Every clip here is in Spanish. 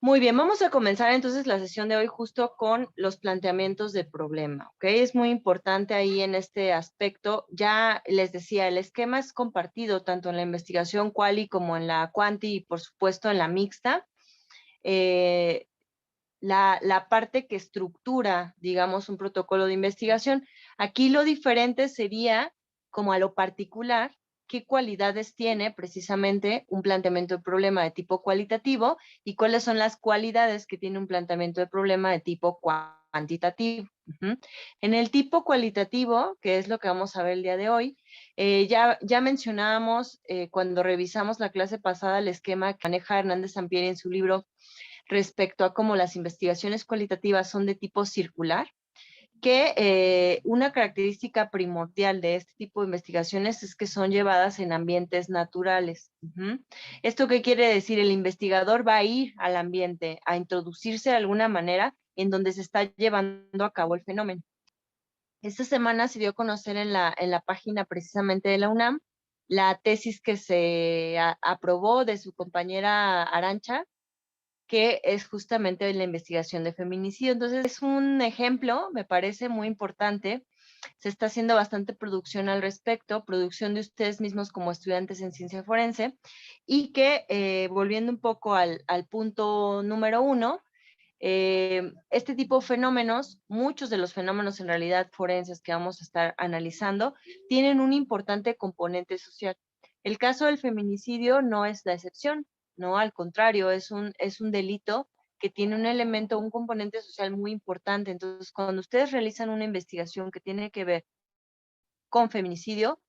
Muy bien, vamos a comenzar entonces la sesión de hoy justo con los planteamientos de problema, ¿ok? Es muy importante ahí en este aspecto. Ya les decía, el esquema es compartido tanto en la investigación quali como en la quanti y por supuesto en la mixta. Eh, la parte que estructura, digamos, un protocolo de investigación. Aquí lo diferente sería, como a lo particular, qué cualidades tiene precisamente un planteamiento de problema de tipo cualitativo y cuáles son las cualidades que tiene un planteamiento de problema de tipo cuantitativo. En el tipo cualitativo, que es lo que vamos a ver el día de hoy, ya mencionábamos cuando revisamos la clase pasada el esquema que maneja Hernández Sampieri en su libro respecto a cómo las investigaciones cualitativas son de tipo circular, que una característica primordial de este tipo de investigaciones es que son llevadas en ambientes naturales. ¿Esto qué quiere decir? El investigador va a ir al ambiente, a introducirse de alguna manera en donde se está llevando a cabo el fenómeno. Esta semana se dio a conocer en la página precisamente de la UNAM la tesis que se aprobó de su compañera Arancha, que es justamente la investigación de feminicidio. Entonces, es un ejemplo, me parece muy importante. Se está haciendo bastante producción al respecto, producción de ustedes mismos como estudiantes en ciencia forense, y que, volviendo un poco al punto número uno, este tipo de fenómenos, muchos de los fenómenos en realidad forenses que vamos a estar analizando, tienen un importante componente social. El caso del feminicidio no es la excepción, no, al contrario, es un delito que tiene un elemento, un componente social muy importante. Entonces, cuando ustedes realizan una investigación que tiene que ver con feminicidio,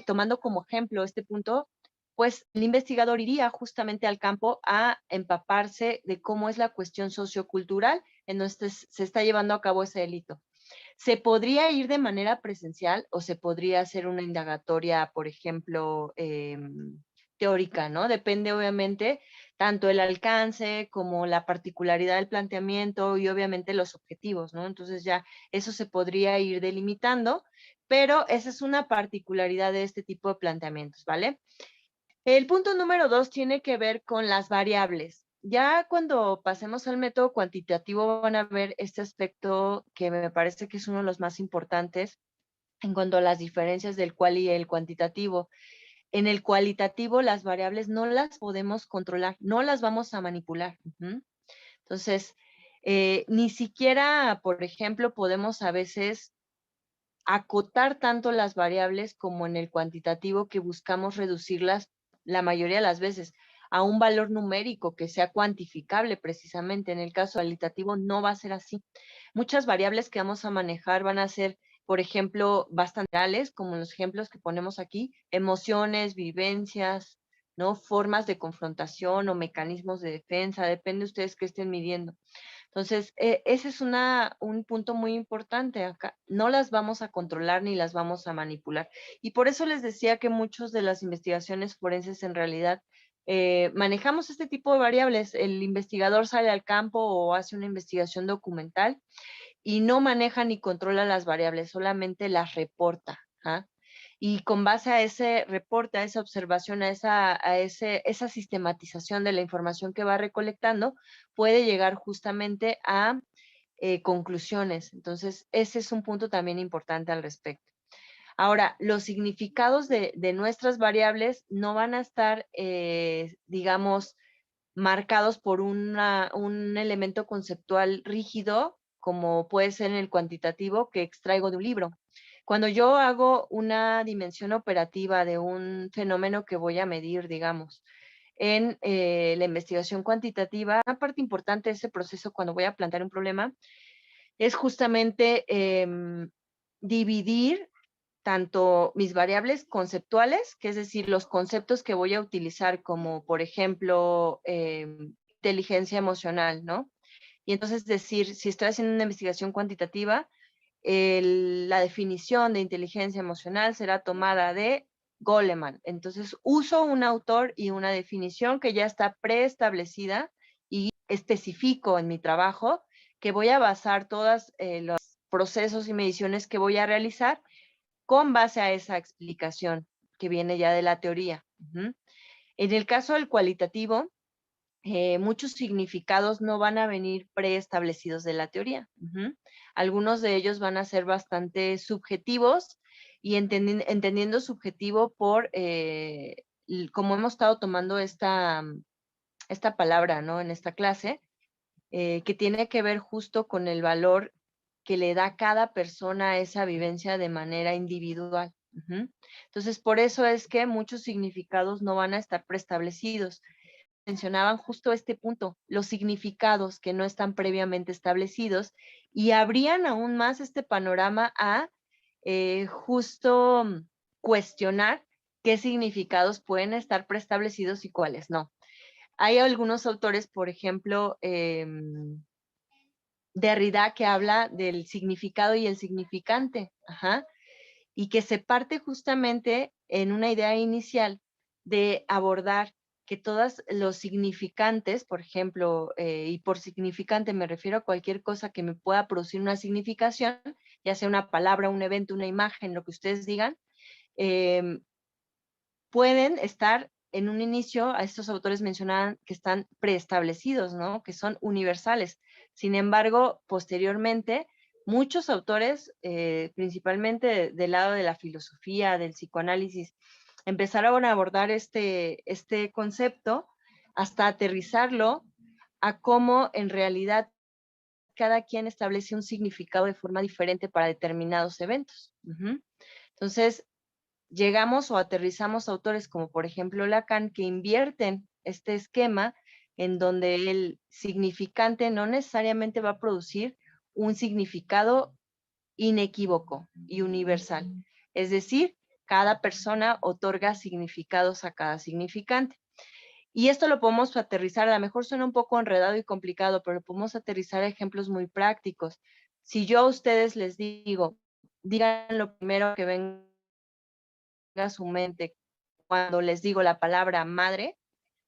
tomando como ejemplo este punto, pues el investigador iría justamente al campo a empaparse de cómo es la cuestión sociocultural en donde se está llevando a cabo ese delito. Se podría ir de manera presencial o se podría hacer una indagatoria, por ejemplo, teórica, ¿no? Depende obviamente tanto el alcance como la particularidad del planteamiento y obviamente los objetivos, ¿no? Entonces ya eso se podría ir delimitando, pero esa es una particularidad de este tipo de planteamientos, ¿vale? El punto número 2 tiene que ver con las variables. Ya cuando pasemos al método cuantitativo van a ver este aspecto que me parece que es uno de los más importantes en cuanto a las diferencias del cual y el cuantitativo. En el cualitativo las variables no las podemos controlar, no las vamos a manipular. Entonces, ni siquiera, por ejemplo, podemos a veces acotar tanto las variables como en el cuantitativo que buscamos reducirlas la mayoría de las veces a un valor numérico que sea cuantificable precisamente. En el caso cualitativo no va a ser así. Muchas variables que vamos a manejar van a ser, por ejemplo, bastante reales, como los ejemplos que ponemos aquí, emociones, vivencias, ¿no? Formas de confrontación o mecanismos de defensa, depende de ustedes qué estén midiendo. Entonces, ese es un punto muy importante acá. No las vamos a controlar ni las vamos a manipular. Y por eso les decía que muchas de las investigaciones forenses en realidad manejamos este tipo de variables. El investigador sale al campo o hace una investigación documental y no maneja ni controla las variables, solamente las reporta. ¿Ah? Y con base a ese reporte, a esa observación, esa sistematización de la información que va recolectando, puede llegar justamente a conclusiones. Entonces, ese es un punto también importante al respecto. Ahora, los significados de nuestras variables no van a estar, digamos, marcados por un elemento conceptual rígido, como puede ser en el cuantitativo que extraigo de un libro. Cuando yo hago una dimensión operativa de un fenómeno que voy a medir, digamos, en la investigación cuantitativa, una parte importante de ese proceso cuando voy a plantear un problema es justamente dividir tanto mis variables conceptuales, que es decir, los conceptos que voy a utilizar como, por ejemplo, inteligencia emocional, ¿no? Y entonces decir, si estoy haciendo una investigación cuantitativa, la definición de inteligencia emocional será tomada de Goleman. Entonces uso un autor y una definición que ya está preestablecida y especifico en mi trabajo que voy a basar todos los procesos y mediciones que voy a realizar con base a esa explicación que viene ya de la teoría. En el caso del cualitativo, muchos significados no van a venir preestablecidos de la teoría. Algunos de ellos van a ser bastante subjetivos y entendiendo subjetivo por como hemos estado tomando esta palabra, ¿no? En esta clase, que tiene que ver justo con el valor que le da cada persona a esa vivencia de manera individual. Entonces, por eso es que muchos significados no van a estar preestablecidos. Mencionaban justo este punto, los significados que no están previamente establecidos y abrían aún más este panorama a justo cuestionar qué significados pueden estar preestablecidos y cuáles no. Hay algunos autores, por ejemplo, Derrida, que habla del significado y el significante, y que se parte justamente en una idea inicial de abordar que todos los significantes, por ejemplo, y por significante me refiero a cualquier cosa que me pueda producir una significación, ya sea una palabra, un evento, una imagen, lo que ustedes digan, pueden estar en un inicio, a estos autores mencionaban que están preestablecidos, ¿no? Que son universales. Sin embargo, posteriormente, muchos autores, principalmente del lado de la filosofía, del psicoanálisis, empezaron a abordar este concepto hasta aterrizarlo a cómo en realidad cada quien establece un significado de forma diferente para determinados eventos. Entonces, llegamos o aterrizamos autores como por ejemplo Lacan, que invierten este esquema en donde el significante no necesariamente va a producir un significado inequívoco y universal. Es decir, cada persona otorga significados a cada significante. Y esto lo podemos aterrizar, a lo mejor suena un poco enredado y complicado, pero lo podemos aterrizar a ejemplos muy prácticos. Si yo a ustedes les digo, digan lo primero que venga a su mente cuando les digo la palabra madre,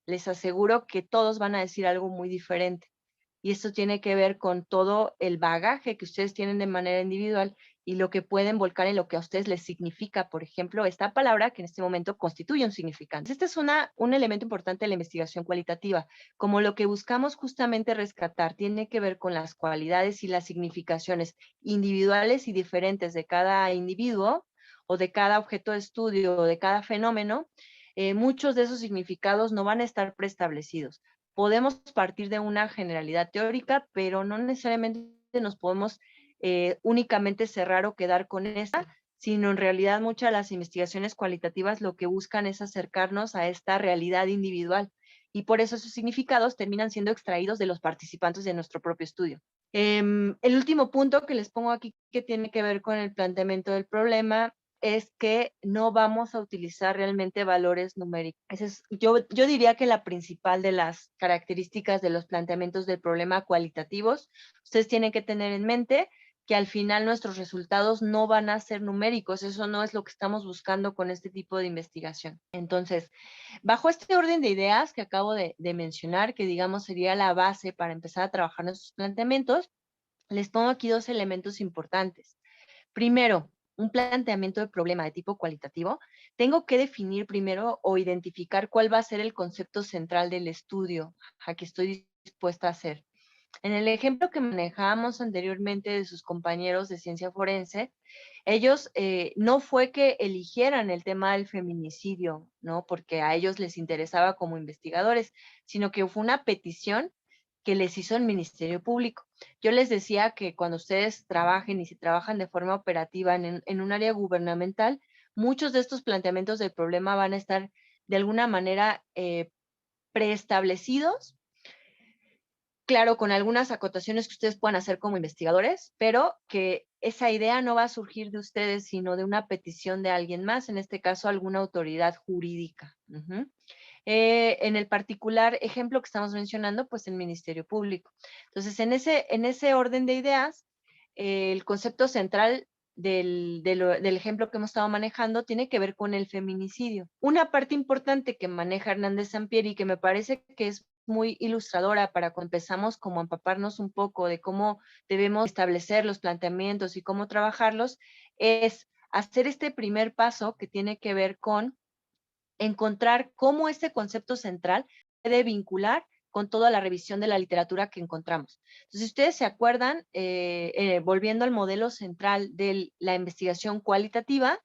les aseguro que todos van a decir algo muy diferente. Y esto tiene que ver con todo el bagaje que ustedes tienen de manera individual y lo que pueden volcar en lo que a ustedes les significa, por ejemplo, esta palabra que en este momento constituye un significante. Este es un elemento importante de la investigación cualitativa, como lo que buscamos justamente rescatar tiene que ver con las cualidades y las significaciones individuales y diferentes de cada individuo o de cada objeto de estudio o de cada fenómeno. Muchos de esos significados no van a estar preestablecidos. Podemos partir de una generalidad teórica, pero no necesariamente nos podemos únicamente cerrar o quedar con esa, sino en realidad muchas de las investigaciones cualitativas lo que buscan es acercarnos a esta realidad individual y por eso esos significados terminan siendo extraídos de los participantes de nuestro propio estudio. El último punto que les pongo aquí que tiene que ver con el planteamiento del problema es que no vamos a utilizar realmente valores numéricos. Yo diría que la principal de las características de los planteamientos del problema cualitativos, ustedes tienen que tener en mente que al final nuestros resultados no van a ser numéricos, eso no es lo que estamos buscando con este tipo de investigación. Entonces, bajo este orden de ideas que acabo de mencionar, que digamos sería la base para empezar a trabajar nuestros planteamientos, les pongo aquí dos elementos importantes. Primero, un planteamiento de problema de tipo cualitativo, tengo que definir primero o identificar cuál va a ser el concepto central del estudio a que estoy dispuesta a hacer. En el ejemplo que manejábamos anteriormente de sus compañeros de ciencia forense, ellos no fue que eligieran el tema del feminicidio, ¿no? Porque a ellos les interesaba como investigadores, sino que fue una petición que les hizo el Ministerio Público. Yo les decía que cuando ustedes trabajen y si trabajan de forma operativa en un área gubernamental, muchos de estos planteamientos del problema van a estar de alguna manera preestablecidos, claro, con algunas acotaciones que ustedes puedan hacer como investigadores, pero que esa idea no va a surgir de ustedes, sino de una petición de alguien más, en este caso alguna autoridad jurídica. En el particular ejemplo que estamos mencionando, pues el Ministerio Público. Entonces, en ese orden de ideas, el concepto central del ejemplo que hemos estado manejando tiene que ver con el feminicidio. Una parte importante que maneja Hernández Sampieri y que me parece que es muy ilustradora para cuando empezamos como a empaparnos un poco de cómo debemos establecer los planteamientos y cómo trabajarlos, es hacer este primer paso que tiene que ver con encontrar cómo este concepto central puede vincular con toda la revisión de la literatura que encontramos. Entonces, si ustedes se acuerdan, volviendo al modelo central de la investigación cualitativa,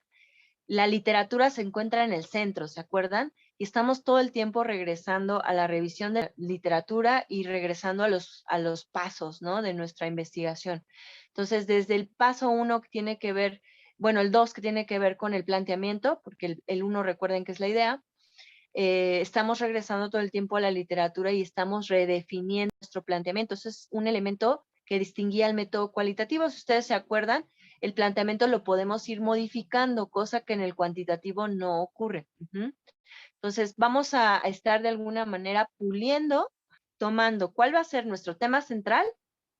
la literatura se encuentra en el centro, ¿se acuerdan? Y estamos todo el tiempo regresando a la revisión de la literatura y regresando a los pasos, ¿no? De nuestra investigación. Entonces, desde el paso 1 que tiene que ver, bueno, el 2 que tiene que ver con el planteamiento, porque el 1 recuerden que es la idea, estamos regresando todo el tiempo a la literatura y estamos redefiniendo nuestro planteamiento. Eso es un elemento que distinguía el método cualitativo. Si ustedes se acuerdan, el planteamiento lo podemos ir modificando, cosa que en el cuantitativo no ocurre. Entonces, vamos a estar de alguna manera puliendo, tomando cuál va a ser nuestro tema central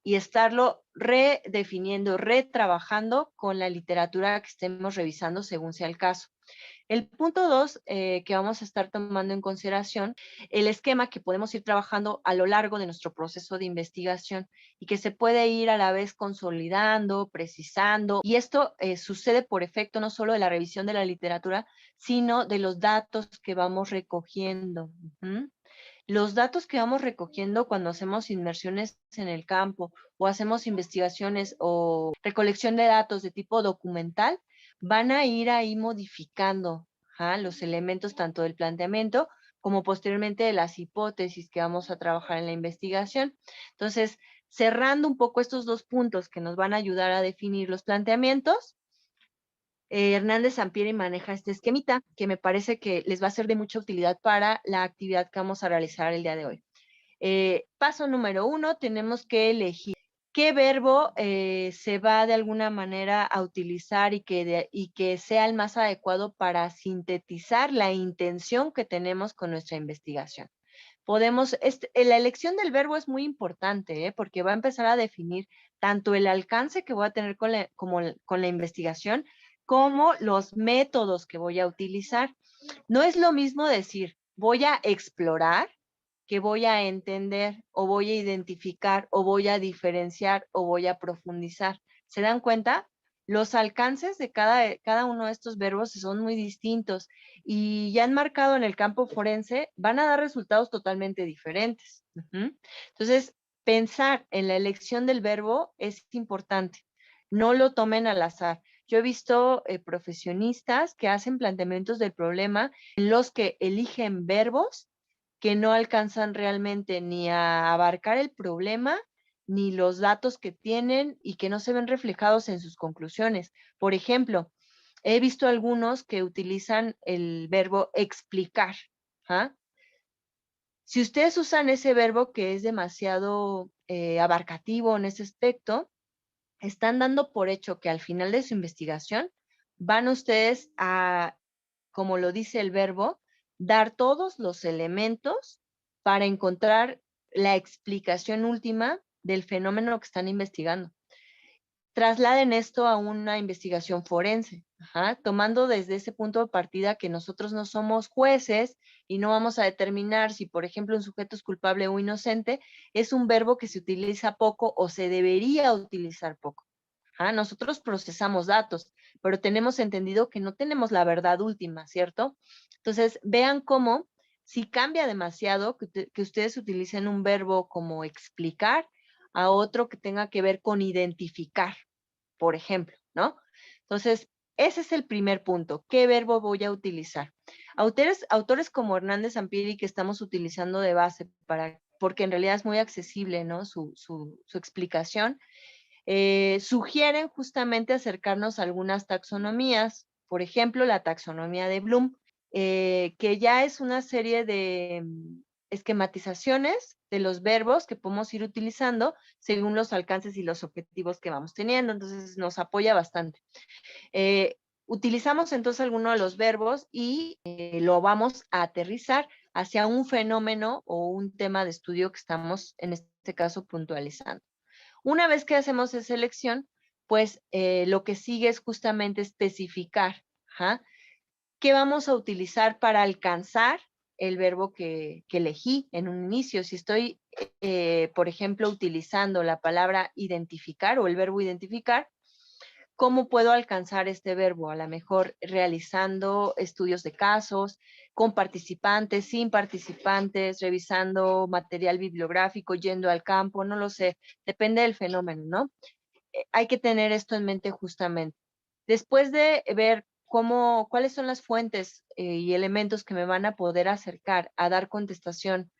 y estarlo redefiniendo, retrabajando con la literatura que estemos revisando según sea el caso. El punto 2 que vamos a estar tomando en consideración, el esquema que podemos ir trabajando a lo largo de nuestro proceso de investigación y que se puede ir a la vez consolidando, precisando. Y esto sucede por efecto no solo de la revisión de la literatura, sino de los datos que vamos recogiendo. Los datos que vamos recogiendo cuando hacemos inmersiones en el campo o hacemos investigaciones o recolección de datos de tipo documental, van a ir ahí modificando los elementos tanto del planteamiento como posteriormente de las hipótesis que vamos a trabajar en la investigación. Entonces, cerrando un poco estos dos puntos que nos van a ayudar a definir los planteamientos, Hernández Sampieri maneja este esquemita que me parece que les va a ser de mucha utilidad para la actividad que vamos a realizar el día de hoy. Paso número 1, tenemos que elegir qué verbo se va de alguna manera a utilizar y que sea el más adecuado para sintetizar la intención que tenemos con nuestra investigación. La elección del verbo es muy importante, porque va a empezar a definir tanto el alcance que voy a tener con la investigación, como los métodos que voy a utilizar. No es lo mismo decir, voy a explorar, que voy a entender, o voy a identificar, o voy a diferenciar, o voy a profundizar. ¿Se dan cuenta? Los alcances de cada uno de estos verbos son muy distintos y ya enmarcado en el campo forense van a dar resultados totalmente diferentes. Entonces, pensar en la elección del verbo es importante. No lo tomen al azar. Yo he visto profesionistas que hacen planteamientos del problema en los que eligen verbos que no alcanzan realmente ni a abarcar el problema, ni los datos que tienen y que no se ven reflejados en sus conclusiones. Por ejemplo, he visto algunos que utilizan el verbo explicar. ¿Ah? Si ustedes usan ese verbo que es demasiado abarcativo en ese aspecto, están dando por hecho que al final de su investigación van ustedes a, como lo dice el verbo, dar todos los elementos para encontrar la explicación última del fenómeno que están investigando. Trasladen esto a una investigación forense, tomando desde ese punto de partida que nosotros no somos jueces y no vamos a determinar si, por ejemplo, un sujeto es culpable o inocente, es un verbo que se utiliza poco o se debería utilizar poco. Nosotros procesamos datos, pero tenemos entendido que no tenemos la verdad última, ¿cierto? Entonces, vean cómo, si cambia demasiado, que ustedes utilicen un verbo como explicar a otro que tenga que ver con identificar, por ejemplo, ¿no? Entonces, ese es el primer punto. ¿Qué verbo voy a utilizar? Autores como Hernández Sampieri que estamos utilizando de base porque en realidad es muy accesible, ¿no? Su explicación. Sugieren justamente acercarnos a algunas taxonomías, por ejemplo, la taxonomía de Bloom, que ya es una serie de esquematizaciones de los verbos que podemos ir utilizando según los alcances y los objetivos que vamos teniendo, entonces nos apoya bastante. Utilizamos entonces alguno de los verbos y lo vamos a aterrizar hacia un fenómeno o un tema de estudio que estamos, en este caso, puntualizando. Una vez que hacemos esa elección, pues lo que sigue es justamente especificar qué vamos a utilizar para alcanzar el verbo que elegí en un inicio. Si estoy, por ejemplo, utilizando la palabra identificar o el verbo identificar, ¿Cómo puedo alcanzar este verbo? A lo mejor realizando estudios de casos, con participantes, sin participantes, revisando material bibliográfico, yendo al campo, no lo sé, depende del fenómeno, ¿no? Hay que tener esto en mente justamente. Después de ver cuáles son las fuentes y elementos que me van a poder acercar a dar contestación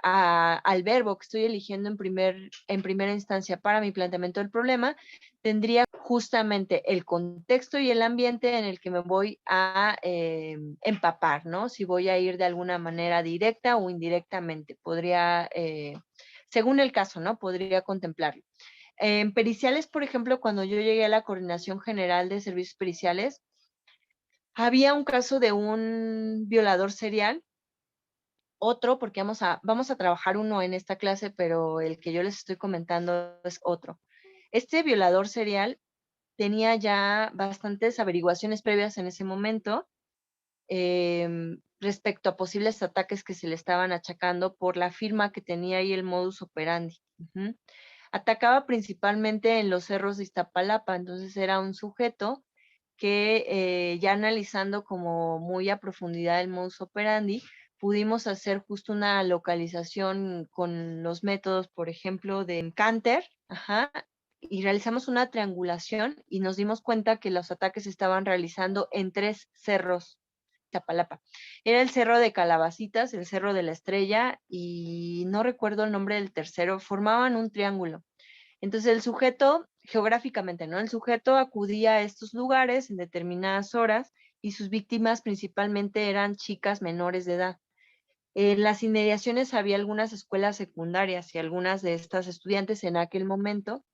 al verbo que estoy eligiendo en primera instancia para mi planteamiento del problema, tendría justamente el contexto y el ambiente en el que me voy a empapar, ¿no? Si voy a ir de alguna manera directa o indirectamente, podría, según el caso, ¿no? Podría contemplarlo. En periciales, por ejemplo, cuando yo llegué a la Coordinación General de Servicios Periciales, había un caso de un violador serial, otro, porque vamos a trabajar uno en esta clase, pero el que yo les estoy comentando es otro. Este violador serial tenía ya bastantes averiguaciones previas en ese momento respecto a posibles ataques que se le estaban achacando por la firma que tenía ahí el modus operandi. Atacaba principalmente en los cerros de Iztapalapa, entonces era un sujeto que ya analizando como muy a profundidad el modus operandi, pudimos hacer justo una localización con los métodos, por ejemplo, de Canter, y realizamos una triangulación y nos dimos cuenta que los ataques se estaban realizando en 3 cerros de Iztapalapa. Era el cerro de Calabacitas, el cerro de la Estrella y no recuerdo el nombre del tercero, formaban un triángulo. Entonces el sujeto, geográficamente, ¿no? El sujeto acudía a estos lugares en determinadas horas y sus víctimas principalmente eran chicas menores de edad. En las inmediaciones había algunas escuelas secundarias y algunas de estas estudiantes en aquel momento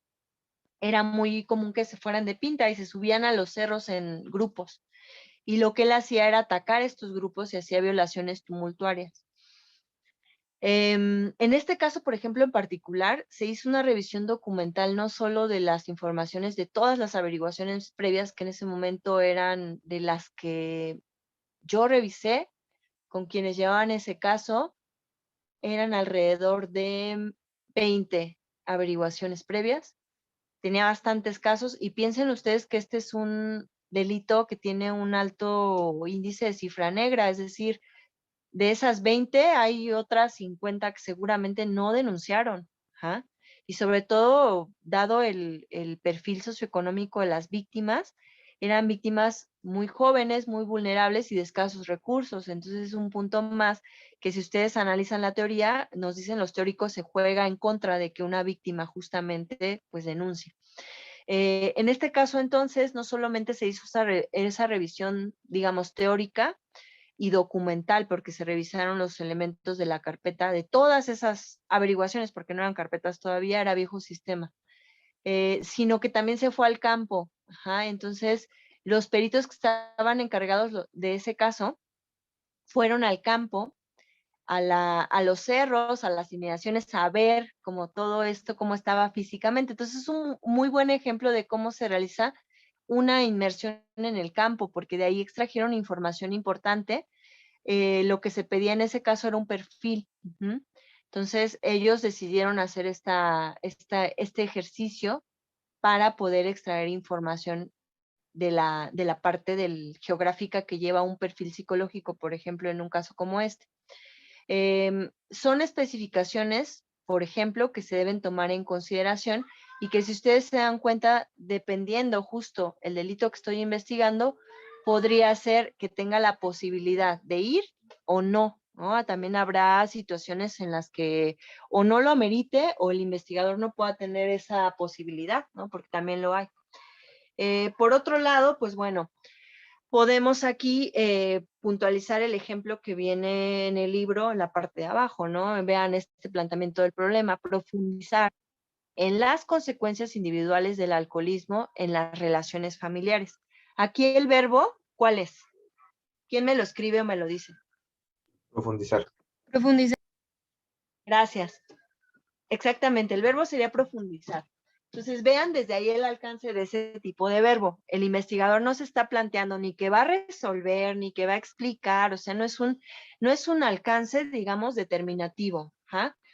era muy común que se fueran de pinta y se subían a los cerros en grupos. Y lo que él hacía era atacar estos grupos y hacía violaciones tumultuarias. En este caso, por ejemplo, en particular, se hizo una revisión documental no solo de las informaciones de todas las averiguaciones previas que en ese momento eran de las que yo revisé con quienes llevaban ese caso, eran alrededor de 20 averiguaciones previas. Tenía bastantes casos y piensen ustedes que este es un delito que tiene un alto índice de cifra negra, es decir, de esas 20 hay otras 50 que seguramente no denunciaron. ¿Ah? Y sobre todo, dado el perfil socioeconómico de las víctimas, eran víctimas muy jóvenes, muy vulnerables y de escasos recursos. Entonces es un punto más que si ustedes analizan la teoría, nos dicen los teóricos se juega en contra de que una víctima justamente pues denuncie. En este caso entonces no solamente se hizo esa revisión, digamos, teórica, y documental, porque se revisaron los elementos de la carpeta, de todas esas averiguaciones, porque no eran carpetas todavía, era viejo sistema, sino que también se fue al campo. Entonces, los peritos que estaban encargados de ese caso fueron al campo, a los cerros, a las inmediaciones, a ver como todo esto, cómo estaba físicamente. Entonces, es un muy buen ejemplo de cómo se realiza una inmersión en el campo, porque de ahí extrajeron información importante. Lo que se pedía en ese caso era un perfil. Entonces, ellos decidieron hacer este ejercicio para poder extraer información de la parte geográfica que lleva un perfil psicológico, por ejemplo, en un caso como este. Son especificaciones, por ejemplo, que se deben tomar en consideración y que si ustedes se dan cuenta, dependiendo justo el delito que estoy investigando, podría ser que tenga la posibilidad de ir o no, ¿no? También habrá situaciones en las que o no lo amerite o el investigador no pueda tener esa posibilidad, ¿no? Porque también lo hay. Por otro lado, pues bueno, podemos aquí puntualizar el ejemplo que viene en el libro, en la parte de abajo, ¿no? Vean este planteamiento del problema, profundizar en las consecuencias individuales del alcoholismo en las relaciones familiares. Aquí el verbo, ¿cuál es? ¿Quién me lo escribe o me lo dice? Profundizar. Profundizar. Gracias. Exactamente, el verbo sería profundizar. Entonces, vean desde ahí el alcance de ese tipo de verbo. El investigador no se está planteando ni que va a resolver, ni que va a explicar, o sea, no es un alcance, digamos, determinativo.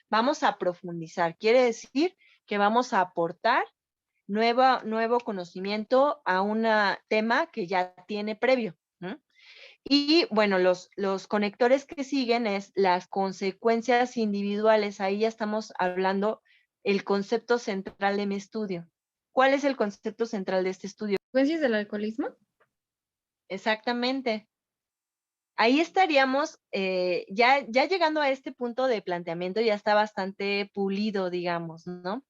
Vamos a profundizar. Quiere decir que vamos a aportar nuevo conocimiento a un tema que ya tiene previo. Y bueno, los conectores que siguen es las consecuencias individuales. Ahí ya estamos hablando el concepto central de mi estudio. ¿Cuál es el concepto central de este estudio? ¿Consecuencias del alcoholismo? Exactamente. Ahí estaríamos, ya llegando a este punto de planteamiento, ya está bastante pulido, digamos, ¿no?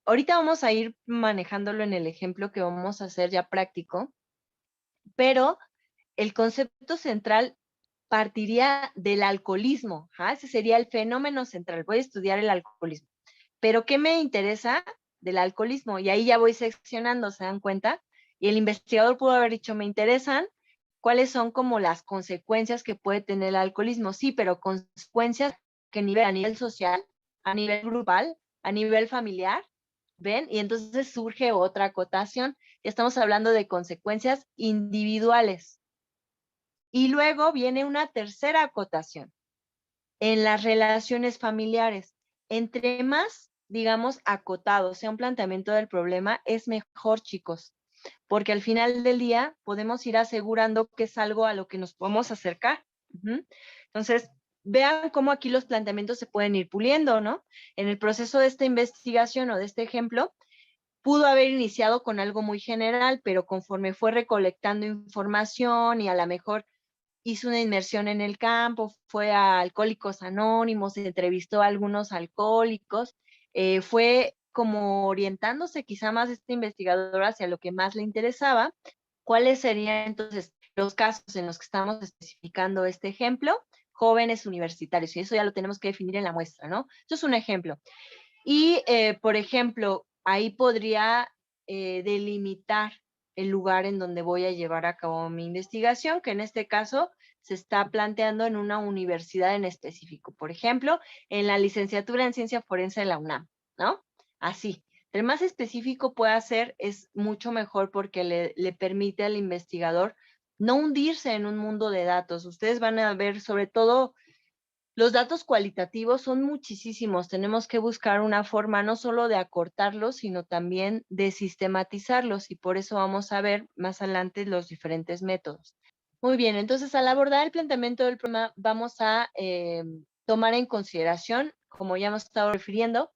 Ahorita vamos a ir manejándolo en el ejemplo que vamos a hacer ya práctico, pero el concepto central partiría del alcoholismo. Ese sería el fenómeno central. Voy a estudiar el alcoholismo. Pero ¿qué me interesa del alcoholismo? Y ahí ya voy seccionando, ¿se dan cuenta? Y el investigador pudo haber dicho, me interesan cuáles son como las consecuencias que puede tener el alcoholismo. Sí, pero consecuencias que a nivel social, a nivel grupal, a nivel familiar, ¿ven? Y entonces surge otra acotación. Ya estamos hablando de consecuencias individuales. Y luego viene una tercera acotación en las relaciones familiares. Entre más, digamos, acotado sea un planteamiento del problema, es mejor, chicos, porque al final del día podemos ir asegurando que es algo a lo que nos podemos acercar. Entonces, vean cómo aquí los planteamientos se pueden ir puliendo, ¿no? En el proceso de esta investigación o de este ejemplo, pudo haber iniciado con algo muy general, pero conforme fue recolectando información y a lo mejor hizo una inmersión en el campo, fue a Alcohólicos Anónimos, entrevistó a algunos alcohólicos, fue como orientándose quizá más este investigador hacia lo que más le interesaba. ¿Cuáles serían entonces los casos en los que estamos especificando este ejemplo? Jóvenes universitarios, y eso ya lo tenemos que definir en la muestra, ¿no? Eso es un ejemplo. Y, por ejemplo, ahí podría delimitar el lugar en donde voy a llevar a cabo mi investigación, que en este caso se está planteando en una universidad en específico. Por ejemplo, en la licenciatura en Ciencia Forense de la UNAM, ¿no? Así. El más específico pueda ser, es mucho mejor porque le permite al investigador no hundirse en un mundo de datos. Ustedes van a ver, sobre todo, los datos cualitativos son muchísimos. Tenemos que buscar una forma no solo de acortarlos, sino también de sistematizarlos, y por eso vamos a ver más adelante los diferentes métodos. Muy bien, entonces al abordar el planteamiento del problema vamos a tomar en consideración, como ya hemos estado refiriendo,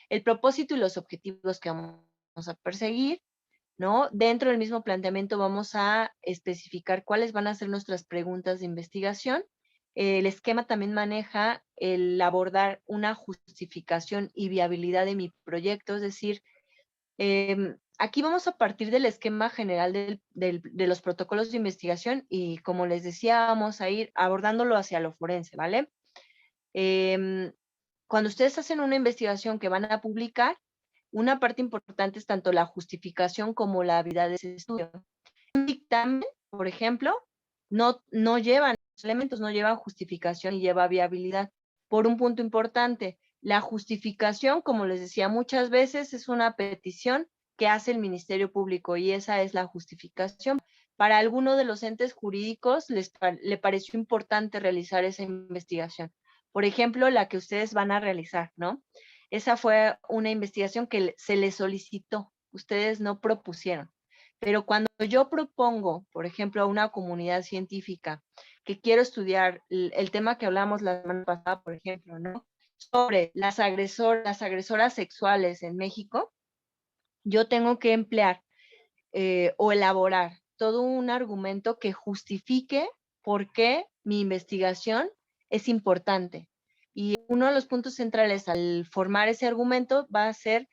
el propósito y los objetivos que vamos a perseguir, ¿no? Dentro del mismo planteamiento vamos a especificar cuáles van a ser nuestras preguntas de investigación. El esquema también maneja el abordar una justificación y viabilidad de mi proyecto, es decir, aquí vamos a partir del esquema general de los protocolos de investigación y, como les decía, vamos a ir abordándolo hacia lo forense, ¿vale? Cuando ustedes hacen una investigación que van a publicar, una parte importante es tanto la justificación como la habilidad de ese estudio. Un dictamen, por ejemplo, no llevan elementos, no llevan justificación y lleva viabilidad. Por un punto importante, la justificación, como les decía muchas veces, es una petición que hace el Ministerio Público y esa es la justificación. Para alguno de los entes jurídicos le pareció importante realizar esa investigación. Por ejemplo, la que ustedes van a realizar, ¿no? Esa fue una investigación que se les solicitó, ustedes no propusieron. Pero cuando yo propongo, por ejemplo, a una comunidad científica que quiero estudiar el tema que hablamos la semana pasada, por ejemplo, ¿no? Sobre las agresoras sexuales en México, yo tengo que emplear o elaborar todo un argumento que justifique por qué mi investigación es importante. Y uno de los puntos centrales al formar ese argumento va a ser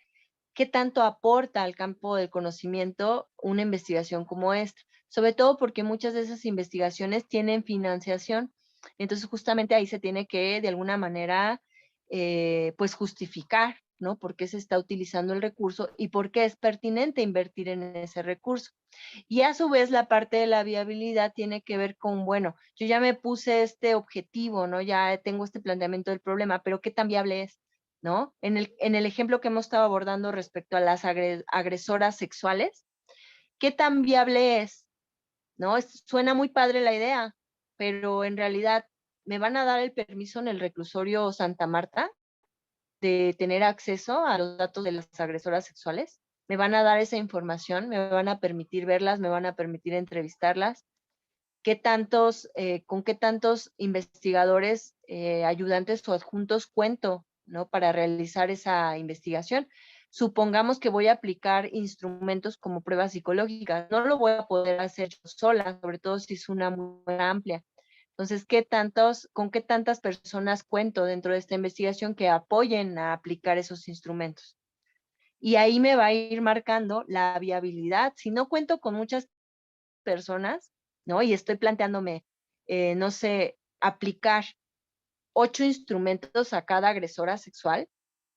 qué tanto aporta al campo del conocimiento una investigación como esta, sobre todo porque muchas de esas investigaciones tienen financiación, entonces justamente ahí se tiene que de alguna manera pues justificar, ¿no? Por qué se está utilizando el recurso y por qué es pertinente invertir en ese recurso. Y a su vez la parte de la viabilidad tiene que ver con, bueno, yo ya me puse este objetivo, ¿no? Ya tengo este planteamiento del problema, pero ¿qué tan viable es? ¿No? En el ejemplo que hemos estado abordando respecto a las agresoras sexuales, ¿qué tan viable es? ¿No? Suena muy padre la idea, pero en realidad, ¿me van a dar el permiso en el reclusorio Santa Marta de tener acceso a los datos de las agresoras sexuales? me van a dar esa información, me van a permitir verlas, me van a permitir entrevistarlas. Con qué tantos investigadores, ayudantes o adjuntos cuento, ¿no? Para realizar esa investigación. Supongamos que voy a aplicar instrumentos como pruebas psicológicas. No lo voy a poder hacer yo sola, sobre todo si es una muy amplia. Entonces, con qué tantas personas cuento dentro de esta investigación que apoyen a aplicar esos instrumentos? Y ahí me va a ir marcando la viabilidad. Si no cuento con muchas personas, ¿no? Y estoy planteándome, no sé, aplicar 8 instrumentos a cada agresora sexual,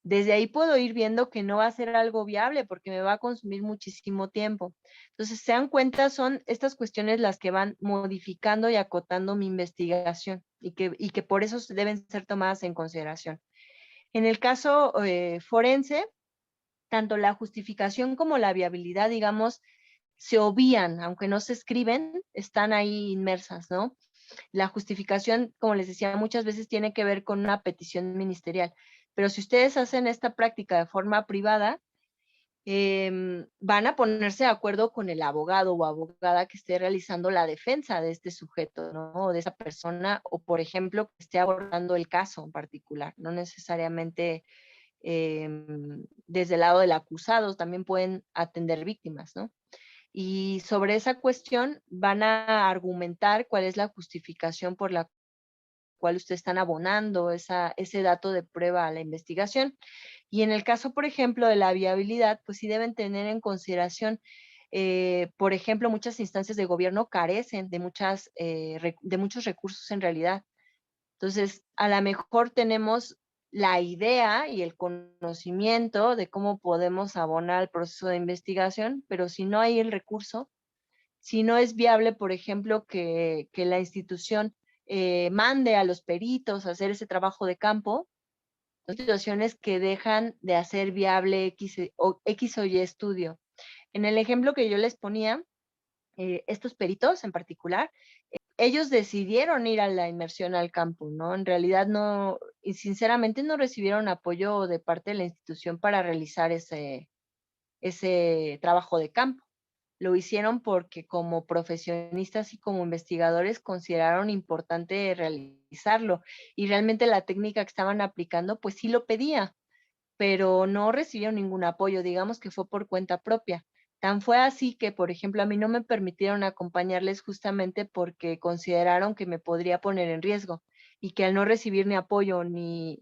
desde ahí puedo ir viendo que no va a ser algo viable porque me va a consumir muchísimo tiempo. Entonces, se dan cuenta, son estas cuestiones las que van modificando y acotando mi investigación y que por eso deben ser tomadas en consideración. En el caso forense, tanto la justificación como la viabilidad, digamos, se obvían, aunque no se escriben, están ahí inmersas, ¿no? La justificación, como les decía, muchas veces tiene que ver con una petición ministerial, pero si ustedes hacen esta práctica de forma privada, van a ponerse de acuerdo con el abogado o abogada que esté realizando la defensa de este sujeto, ¿no? O de esa persona, o por ejemplo, que esté abordando el caso en particular, no necesariamente desde el lado del acusado, también pueden atender víctimas, ¿no? Y sobre esa cuestión van a argumentar cuál es la justificación por la cual ustedes están abonando ese dato de prueba a la investigación. Y en el caso, por ejemplo, de la viabilidad, pues sí deben tener en consideración, por ejemplo, muchas instancias de gobierno carecen de muchos recursos en realidad. Entonces, a lo mejor tenemos la idea y el conocimiento de cómo podemos abonar el proceso de investigación, pero si no hay el recurso, si no es viable, por ejemplo, que la institución mande a los peritos a hacer ese trabajo de campo, son situaciones que dejan de hacer viable X o Y estudio. En el ejemplo que yo les ponía, estos peritos en particular, ellos decidieron ir a la inmersión al campo, ¿no? En realidad no, y sinceramente no recibieron apoyo de parte de la institución para realizar ese trabajo de campo. Lo hicieron porque como profesionistas y como investigadores consideraron importante realizarlo y realmente la técnica que estaban aplicando pues sí lo pedía, pero no recibieron ningún apoyo, digamos que fue por cuenta propia. Tan fue así que, por ejemplo, a mí no me permitieron acompañarles justamente porque consideraron que me podría poner en riesgo y que al no recibir ni apoyo ni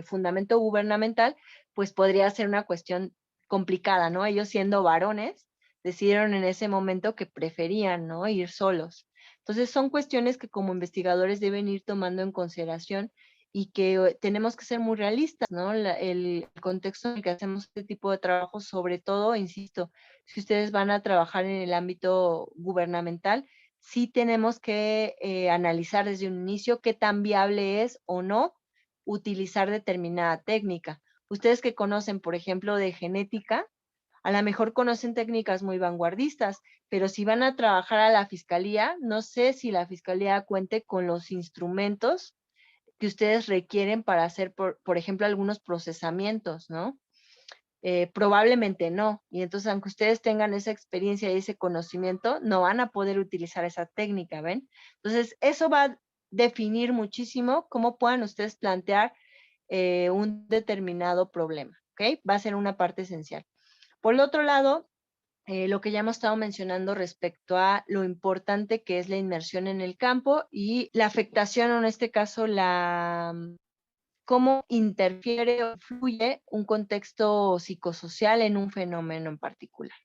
fundamento gubernamental, pues podría ser una cuestión complicada, ¿no? Ellos siendo varones, decidieron en ese momento que preferían, ¿no? Ir solos. Entonces son cuestiones que como investigadores deben ir tomando en consideración y que tenemos que ser muy realistas, ¿no? El contexto en el que hacemos este tipo de trabajo, sobre todo, insisto, si ustedes van a trabajar en el ámbito gubernamental, sí tenemos que analizar desde un inicio qué tan viable es o no utilizar determinada técnica. Ustedes que conocen, por ejemplo, de genética, a lo mejor conocen técnicas muy vanguardistas, pero si van a trabajar a la fiscalía, no sé si la fiscalía cuente con los instrumentos que ustedes requieren para hacer, por ejemplo, algunos procesamientos, ¿no? Probablemente no. Y entonces, aunque ustedes tengan esa experiencia y ese conocimiento, no van a poder utilizar esa técnica, ¿ven? Entonces, eso va a definir muchísimo cómo puedan ustedes plantear un determinado problema, ¿ok? Va a ser una parte esencial. Por el otro lado, lo que ya hemos estado mencionando respecto a lo importante que es la inmersión en el campo y la afectación, o en este caso, cómo interfiere o influye un contexto psicosocial en un fenómeno en particular.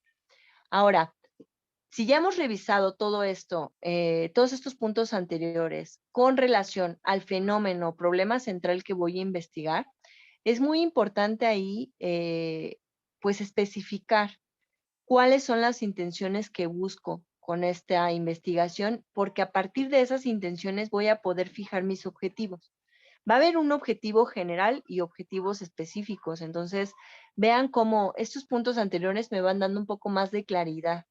Ahora, si ya hemos revisado todo esto, todos estos puntos anteriores con relación al fenómeno o problema central que voy a investigar, es muy importante ahí, pues, especificar cuáles son las intenciones que busco con esta investigación, porque a partir de esas intenciones voy a poder fijar mis objetivos. Va a haber un objetivo general y objetivos específicos, entonces vean cómo estos puntos anteriores me van dando un poco más de claridad.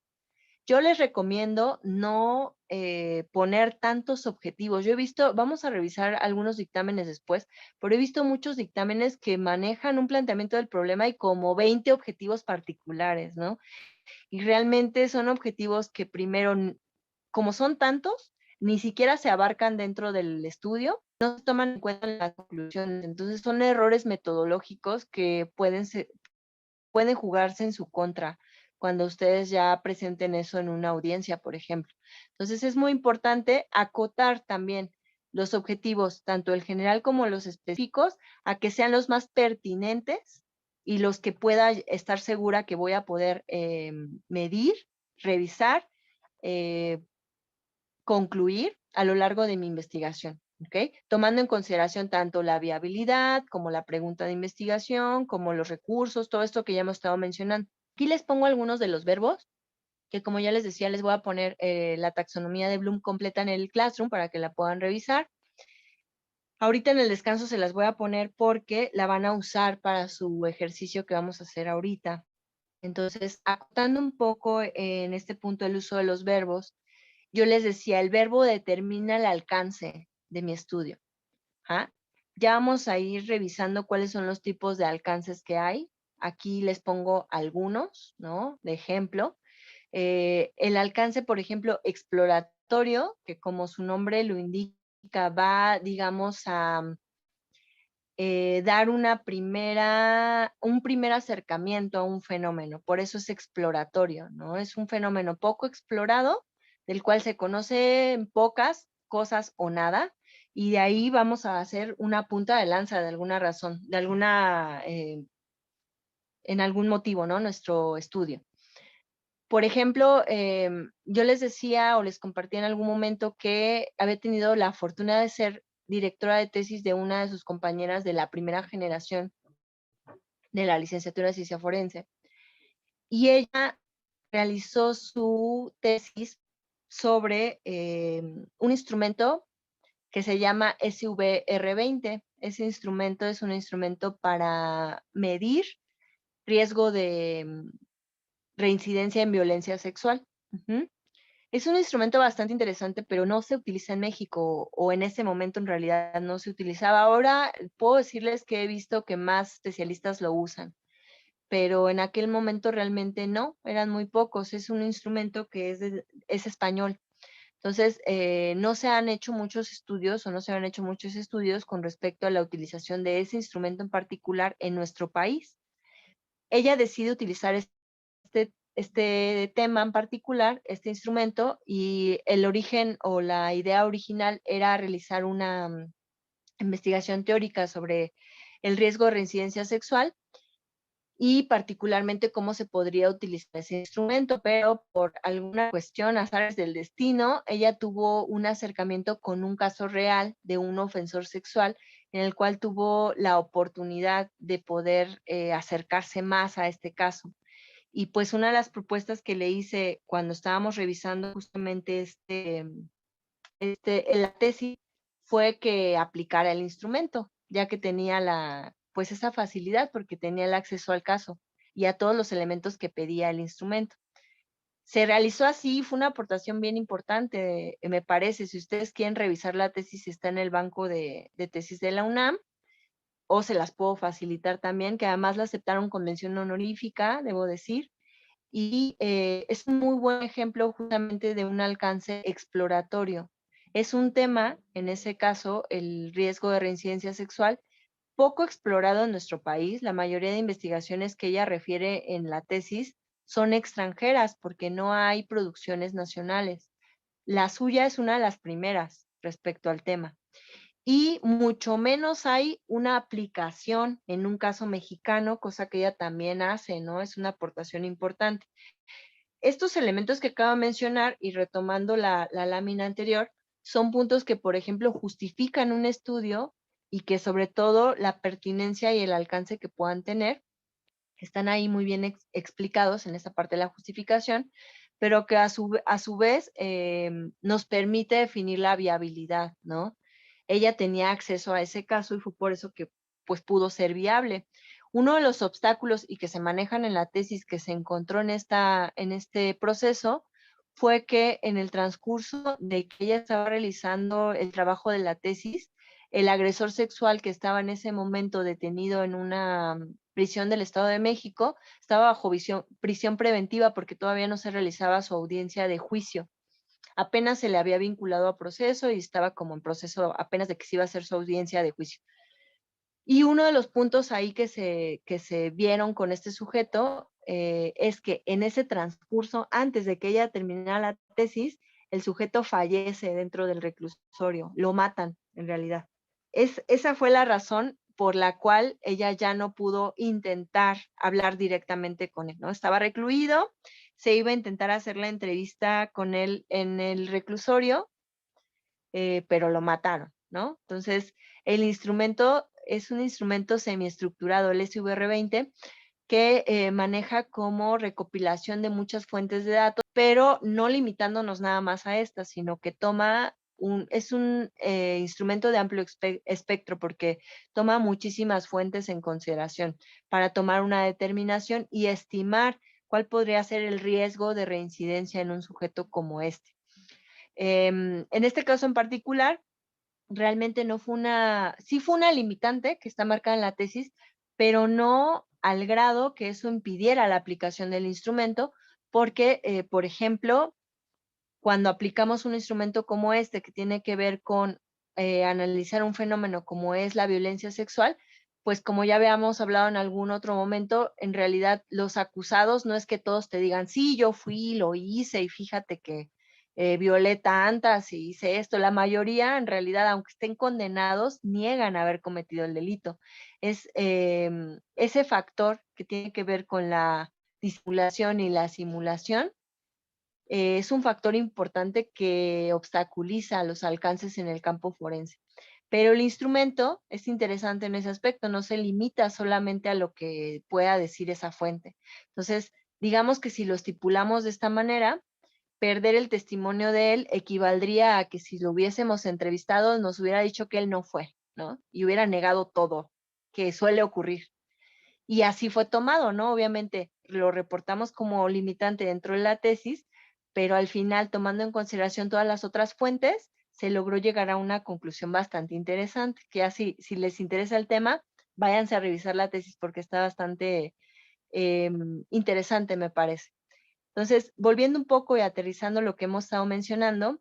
Yo les recomiendo no poner tantos objetivos. Yo he visto, vamos a revisar algunos dictámenes después, pero he visto muchos dictámenes que manejan un planteamiento del problema y como 20 objetivos particulares, ¿no? Y realmente son objetivos que primero, como son tantos, ni siquiera se abarcan dentro del estudio, no se toman en cuenta las conclusiones. Entonces son errores metodológicos que pueden jugarse en su contra cuando ustedes ya presenten eso en una audiencia, por ejemplo. Entonces es muy importante acotar también los objetivos, tanto el general como los específicos, a que sean los más pertinentes y los que pueda estar segura que voy a poder medir, revisar, eh, concluir a lo largo de mi investigación. ¿Ok? Tomando en consideración tanto la viabilidad como la pregunta de investigación, como los recursos, todo esto que ya hemos estado mencionando. Aquí les pongo algunos de los verbos, que como ya les decía, les voy a poner la taxonomía de Bloom completa en el Classroom para que la puedan revisar. Ahorita en el descanso se las voy a poner porque la van a usar para su ejercicio que vamos a hacer ahorita. Entonces, acotando un poco en este punto el uso de los verbos, yo les decía, el verbo determina el alcance de mi estudio. ¿Ah? Ya vamos a ir revisando cuáles son los tipos de alcances que hay. Aquí les pongo algunos, ¿no? De ejemplo. El alcance, por ejemplo, exploratorio, que como su nombre lo indica, va, digamos, a dar un primer acercamiento a un fenómeno. Por eso es exploratorio, ¿no? Es un fenómeno poco explorado, del cual se conocen pocas cosas o nada, y de ahí vamos a hacer una punta de lanza de alguna razón, en algún motivo, ¿no? Nuestro estudio. Por ejemplo, yo les decía o les compartí en algún momento que había tenido la fortuna de ser directora de tesis de una de sus compañeras de la primera generación de la licenciatura de ciencia forense. Y ella realizó su tesis sobre un instrumento que se llama SVR20. Ese instrumento es un instrumento para medir riesgo de reincidencia en violencia sexual. Ujú. Es un instrumento bastante interesante, pero no se utiliza en México o en ese momento en realidad no se utilizaba. Ahora puedo decirles que he visto que más especialistas lo usan, pero en aquel momento realmente no, eran muy pocos. Es un instrumento que es español. Entonces, no se han hecho muchos estudios o no se han hecho muchos estudios con respecto a la utilización de ese instrumento en particular en nuestro país. Ella decide utilizar este tema en particular, este instrumento, y el origen o la idea original era realizar una investigación teórica sobre el riesgo de reincidencia sexual y particularmente cómo se podría utilizar ese instrumento, pero por alguna cuestión, azares del destino, ella tuvo un acercamiento con un caso real de un ofensor sexual en el cual tuvo la oportunidad de poder acercarse más a este caso. Y pues una de las propuestas que le hice cuando estábamos revisando justamente la tesis fue que aplicara el instrumento, ya que tenía pues esa facilidad porque tenía el acceso al caso y a todos los elementos que pedía el instrumento. Se realizó así, fue una aportación bien importante, me parece. Si ustedes quieren revisar la tesis, está en el banco de tesis de la UNAM, o se las puedo facilitar también, que además la aceptaron con mención honorífica, debo decir, y es un muy buen ejemplo justamente de un alcance exploratorio. Es un tema, en ese caso, el riesgo de reincidencia sexual, poco explorado en nuestro país. La mayoría de investigaciones que ella refiere en la tesis son extranjeras porque no hay producciones nacionales. La suya es una de las primeras respecto al tema. Y mucho menos hay una aplicación en un caso mexicano, cosa que ella también hace, ¿no? Es una aportación importante. Estos elementos que acabo de mencionar, y retomando la lámina anterior, son puntos que, por ejemplo, justifican un estudio y que sobre todo la pertinencia y el alcance que puedan tener están ahí muy bien explicados en esa parte de la justificación, pero que a su vez nos permite definir la viabilidad, ¿no? Ella tenía acceso a ese caso y fue por eso que pues pudo ser viable. Uno de los obstáculos y que se manejan en la tesis que se encontró en este proceso fue que en el transcurso de que ella estaba realizando el trabajo de la tesis, el agresor sexual que estaba en ese momento detenido en una prisión del Estado de México, estaba bajo prisión preventiva porque todavía no se realizaba su audiencia de juicio. Apenas se le había vinculado a proceso y estaba como en proceso apenas de que se iba a hacer su audiencia de juicio. Y uno de los puntos ahí que se vieron con este sujeto es que en ese transcurso, antes de que ella terminara la tesis, el sujeto fallece dentro del reclusorio, lo matan en realidad. Esa fue la razón por la cual ella ya no pudo intentar hablar directamente con él, ¿no? Estaba recluido, se iba a intentar hacer la entrevista con él en el reclusorio, pero lo mataron, ¿no? Entonces, el instrumento es un instrumento semiestructurado, el SVR20, que maneja como recopilación de muchas fuentes de datos, pero no limitándonos nada más a estas, sino que es un instrumento de amplio espectro porque toma muchísimas fuentes en consideración para tomar una determinación y estimar cuál podría ser el riesgo de reincidencia en un sujeto como este. En este caso en particular, realmente no fue sí fue una limitante que está marcada en la tesis, pero no al grado que eso impidiera la aplicación del instrumento, porque, por ejemplo, cuando aplicamos un instrumento como este que tiene que ver con analizar un fenómeno como es la violencia sexual, pues como ya habíamos hablado en algún otro momento, en realidad los acusados no es que todos te digan, sí, yo fui, lo hice y fíjate que violé tantas y hice esto. La mayoría, en realidad, aunque estén condenados, niegan haber cometido el delito. Es ese factor que tiene que ver con la disimulación y la simulación es un factor importante que obstaculiza los alcances en el campo forense. Pero el instrumento es interesante en ese aspecto, no se limita solamente a lo que pueda decir esa fuente. Entonces, digamos que si lo estipulamos de esta manera, perder el testimonio de él equivaldría a que si lo hubiésemos entrevistado nos hubiera dicho que él no fue, ¿no? Y hubiera negado todo, que suele ocurrir. Y así fue tomado, ¿no? Obviamente lo reportamos como limitante dentro de la tesis, pero al final, tomando en consideración todas las otras fuentes, se logró llegar a una conclusión bastante interesante, que así, si les interesa el tema, váyanse a revisar la tesis porque está bastante interesante, me parece. Entonces, volviendo un poco y aterrizando lo que hemos estado mencionando,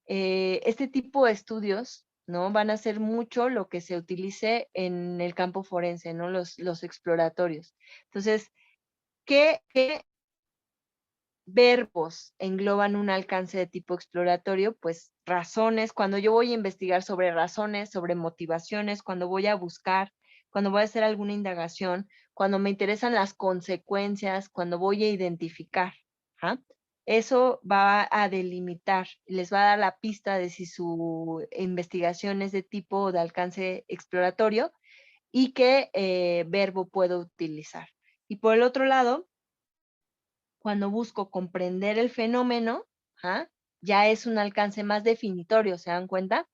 este tipo de estudios, ¿no? Van a ser mucho lo que se utilice en el campo forense, ¿no? Los exploratorios. Entonces, ¿qué verbos engloban un alcance de tipo exploratorio? Pues razones, cuando yo voy a investigar sobre razones, sobre motivaciones, cuando voy a buscar, cuando voy a hacer alguna indagación, cuando me interesan las consecuencias, cuando voy a identificar. ¿Ah? Eso va a delimitar, les va a dar la pista de si su investigación es de tipo o de alcance exploratorio y qué verbo puedo utilizar. Y por el otro lado, cuando busco comprender el fenómeno, ¿ah? Ya es un alcance más definitorio, ¿se dan cuenta?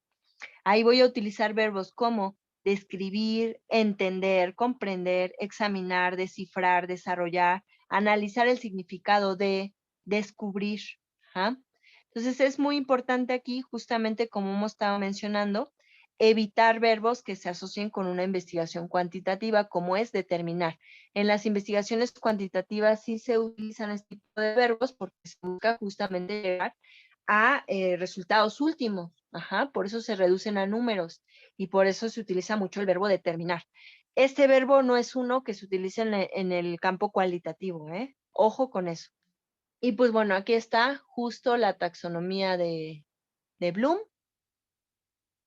Ahí voy a utilizar verbos como describir, entender, comprender, examinar, descifrar, desarrollar, analizar el significado de, descubrir. ¿Ah? Entonces es muy importante aquí, justamente como hemos estado mencionando, evitar verbos que se asocien con una investigación cuantitativa, como es determinar. En las investigaciones cuantitativas sí se utilizan este tipo de verbos porque se busca justamente llegar a resultados últimos. Ajá, por eso se reducen a números y por eso se utiliza mucho el verbo determinar. Este verbo no es uno que se utiliza en el campo cualitativo, ¿eh? Ojo con eso. Y pues bueno, aquí está justo la taxonomía de Bloom.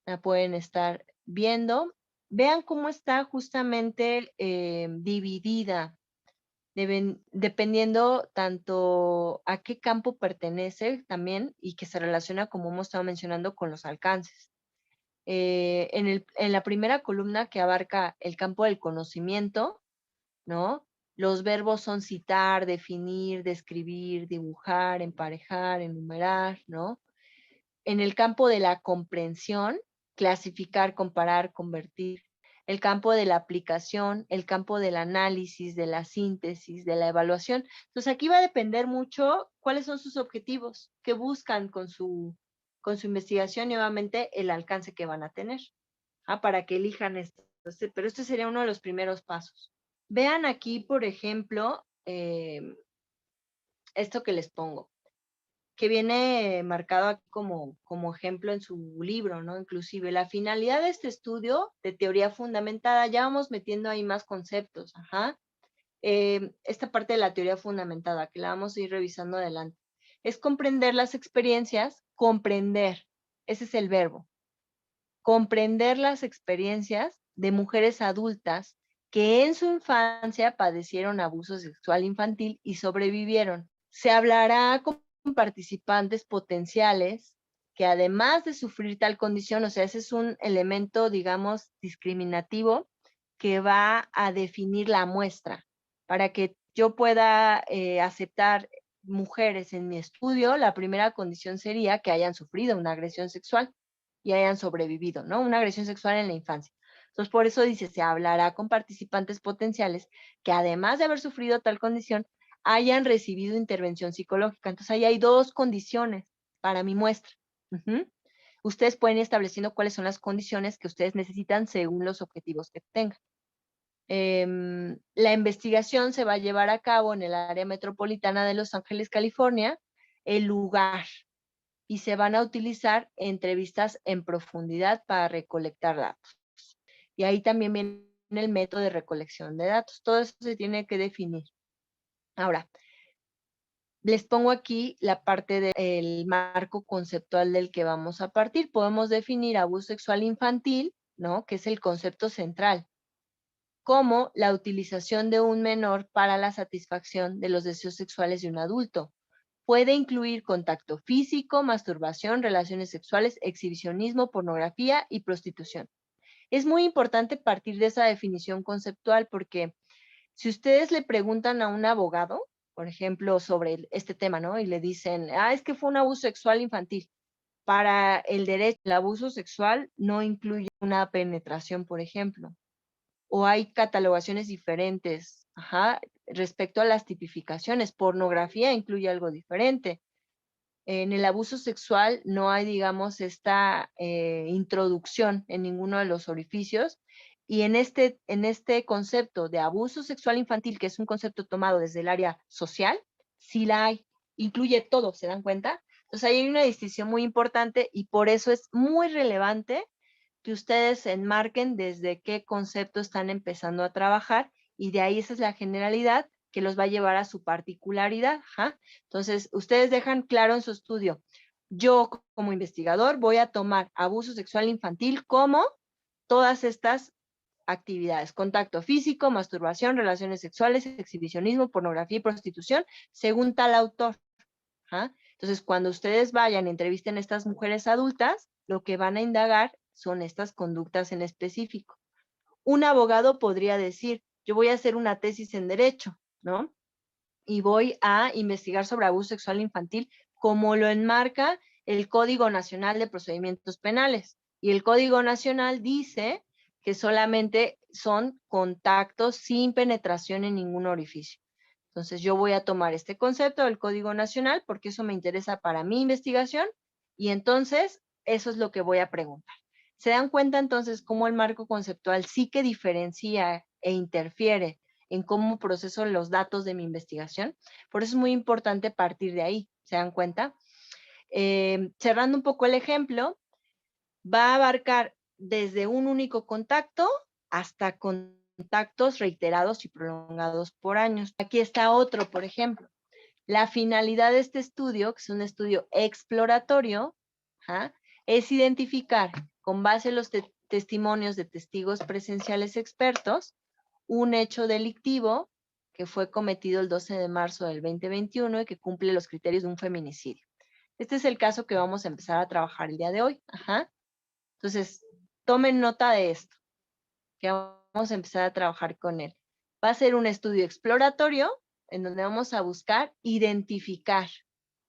La pueden estar viendo. Vean cómo está justamente dividida, dependiendo tanto a qué campo pertenece también y que se relaciona, como hemos estado mencionando, con los alcances. En la primera columna que abarca el campo del conocimiento, ¿no? Los verbos son citar, definir, describir, dibujar, emparejar, enumerar, ¿no? En el campo de la comprensión, clasificar, comparar, convertir. el campo de la aplicación, el campo del análisis, de la síntesis, de la evaluación. Entonces aquí va a depender mucho cuáles son sus objetivos, qué buscan con su investigación y obviamente el alcance que van a tener, para que elijan esto. Entonces, pero este sería uno de los primeros pasos. Vean aquí, por ejemplo, esto que les pongo, que viene marcado aquí como ejemplo en su libro, ¿no? Inclusive la finalidad de este estudio de teoría fundamentada, ya vamos metiendo ahí más conceptos, esta parte de la teoría fundamentada, que la vamos a ir revisando adelante, es comprender las experiencias, comprender, ese es el verbo, comprender las experiencias de mujeres adultas que en su infancia padecieron abuso sexual infantil y sobrevivieron. Se hablará con participantes potenciales que además de sufrir tal condición, o sea, ese es un elemento, digamos, discriminativo que va a definir la muestra. Para que yo pueda aceptar mujeres en mi estudio, la primera condición sería que hayan sufrido una agresión sexual y hayan sobrevivido, ¿no? Una agresión sexual en la infancia. Entonces, por eso dice, se hablará con participantes potenciales que además de haber sufrido tal condición, hayan recibido intervención psicológica. Entonces, ahí hay dos condiciones para mi muestra. Ustedes pueden ir estableciendo cuáles son las condiciones que ustedes necesitan según los objetivos que tengan. La investigación se va a llevar a cabo en el área metropolitana de Los Ángeles, California, el lugar, y se van a utilizar entrevistas en profundidad para recolectar datos. Y ahí también viene el método de recolección de datos. Todo eso se tiene que definir. Ahora, les pongo aquí la parte del marco conceptual del que vamos a partir. Podemos definir abuso sexual infantil, ¿no? Que es el concepto central, como la utilización de un menor para la satisfacción de los deseos sexuales de un adulto. Puede incluir contacto físico, masturbación, relaciones sexuales, exhibicionismo, pornografía y prostitución. Es muy importante partir de esa definición conceptual porque si ustedes le preguntan a un abogado, por ejemplo, sobre este tema, ¿no? Y le dicen, es que fue un abuso sexual infantil. Para el derecho, el abuso sexual no incluye una penetración, por ejemplo, o hay catalogaciones diferentes, respecto a las tipificaciones. Pornografía incluye algo diferente. En el abuso sexual no hay, digamos, esta introducción en ninguno de los orificios. Y en este concepto de abuso sexual infantil, que es un concepto tomado desde el área social, sí la hay. Incluye todo, ¿se dan cuenta? Entonces ahí hay una distinción muy importante y por eso es muy relevante que ustedes enmarquen desde qué concepto están empezando a trabajar y de ahí esa es la generalidad que los va a llevar a su particularidad. Entonces, ustedes dejan claro en su estudio, yo como investigador voy a tomar abuso sexual infantil como todas estas actividades, contacto físico, masturbación, relaciones sexuales, exhibicionismo, pornografía y prostitución, según tal autor. Entonces, cuando ustedes vayan y entrevisten a estas mujeres adultas, lo que van a indagar son estas conductas en específico. Un abogado podría decir, yo voy a hacer una tesis en derecho, ¿no? Y voy a investigar sobre abuso sexual infantil como lo enmarca el Código Nacional de Procedimientos Penales. Y el Código Nacional dice que solamente son contactos sin penetración en ningún orificio. Entonces yo voy a tomar este concepto del Código Nacional porque eso me interesa para mi investigación y entonces eso es lo que voy a preguntar. ¿Se dan cuenta entonces cómo el marco conceptual sí que diferencia e interfiere en cómo proceso los datos de mi investigación? Por eso es muy importante partir de ahí, ¿se dan cuenta? Cerrando un poco el ejemplo, va a abarcar desde un único contacto hasta contactos reiterados y prolongados por años. Aquí está otro, por ejemplo. La finalidad de este estudio, que es un estudio exploratorio, es identificar, con base en los testimonios de testigos presenciales expertos, un hecho delictivo que fue cometido el 12 de marzo del 2021 y que cumple los criterios de un feminicidio. Este es el caso que vamos a empezar a trabajar el día de hoy. Entonces, tomen nota de esto, que vamos a empezar a trabajar con él. Va a ser un estudio exploratorio en donde vamos a buscar identificar,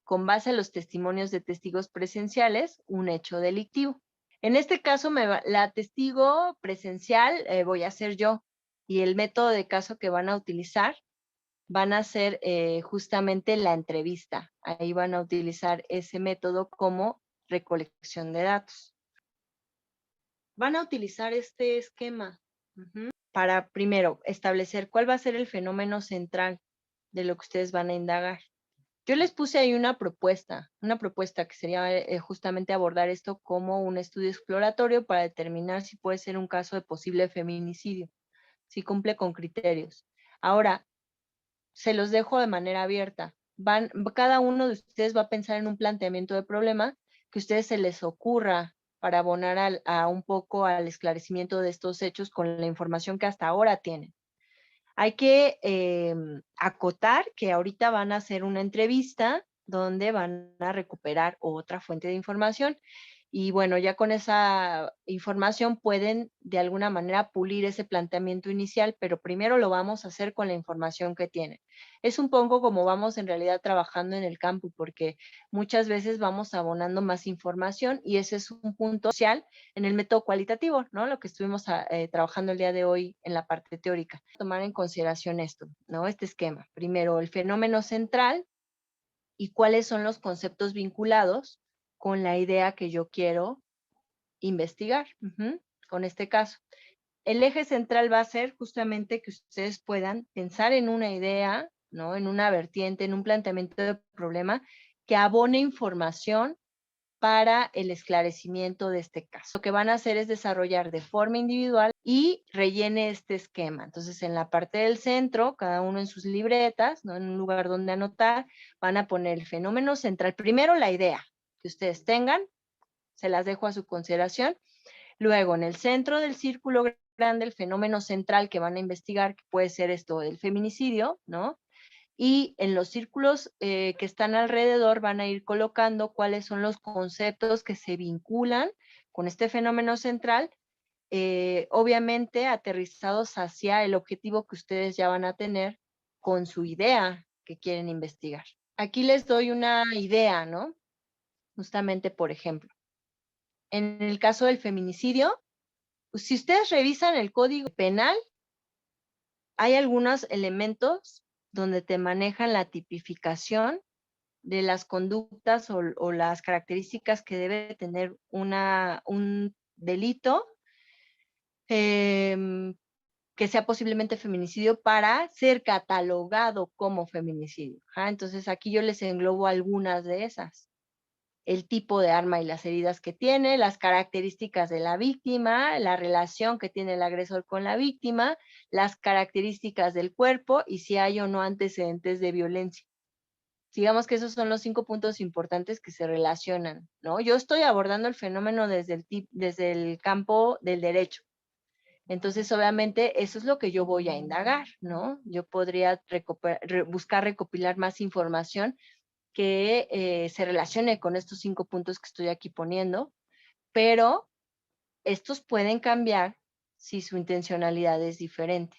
con base a los testimonios de testigos presenciales, un hecho delictivo. En este caso, la testigo presencial voy a ser yo, y el método de caso que van a utilizar van a ser justamente la entrevista. Ahí van a utilizar ese método como recolección de datos. Van a utilizar este esquema para, primero, establecer cuál va a ser el fenómeno central de lo que ustedes van a indagar. Yo les puse ahí una propuesta que sería justamente abordar esto como un estudio exploratorio para determinar si puede ser un caso de posible feminicidio, si cumple con criterios. Ahora, se los dejo de manera abierta. Cada uno de ustedes va a pensar en un planteamiento de problema que a ustedes se les ocurra para abonar a un poco al esclarecimiento de estos hechos con la información que hasta ahora tienen. Hay que acotar que ahorita van a hacer una entrevista donde van a recuperar otra fuente de información. Y bueno, ya con esa información pueden de alguna manera pulir ese planteamiento inicial, pero primero lo vamos a hacer con la información que tienen. Es un poco como vamos en realidad trabajando en el campo, porque muchas veces vamos abonando más información y ese es un punto social en el método cualitativo, ¿no? Lo que estuvimos trabajando el día de hoy en la parte teórica. Tomar en consideración esto, ¿no? Este esquema. Primero, el fenómeno central y cuáles son los conceptos vinculados con la idea que yo quiero investigar, con este caso. El eje central va a ser justamente que ustedes puedan pensar en una idea, ¿no? En una vertiente, en un planteamiento de problema que abone información para el esclarecimiento de este caso. Lo que van a hacer es desarrollar de forma individual y rellene este esquema. Entonces, en la parte del centro, cada uno en sus libretas, ¿no? En un lugar donde anotar, van a poner el fenómeno central. Primero, la idea que ustedes tengan, se las dejo a su consideración. Luego, en el centro del círculo grande, el fenómeno central que van a investigar, que puede ser esto del feminicidio, ¿no? Y en los círculos que están alrededor van a ir colocando cuáles son los conceptos que se vinculan con este fenómeno central, obviamente aterrizados hacia el objetivo que ustedes ya van a tener con su idea que quieren investigar. Aquí les doy una idea, ¿no? Justamente, por ejemplo, en el caso del feminicidio, pues, si ustedes revisan el Código Penal, hay algunos elementos donde te manejan la tipificación de las conductas o las características que debe tener un delito que sea posiblemente feminicidio para ser catalogado como feminicidio. Entonces aquí yo les englobo algunas de esas. El tipo de arma y las heridas que tiene, las características de la víctima, la relación que tiene el agresor con la víctima, las características del cuerpo y si hay o no antecedentes de violencia. Digamos que esos son los 5 puntos importantes que se relacionan, ¿no? Yo estoy abordando el fenómeno desde el campo del derecho. Entonces, obviamente, eso es lo que yo voy a indagar, ¿no? Yo podría buscar recopilar más información que se relacione con estos 5 puntos que estoy aquí poniendo, pero estos pueden cambiar si su intencionalidad es diferente.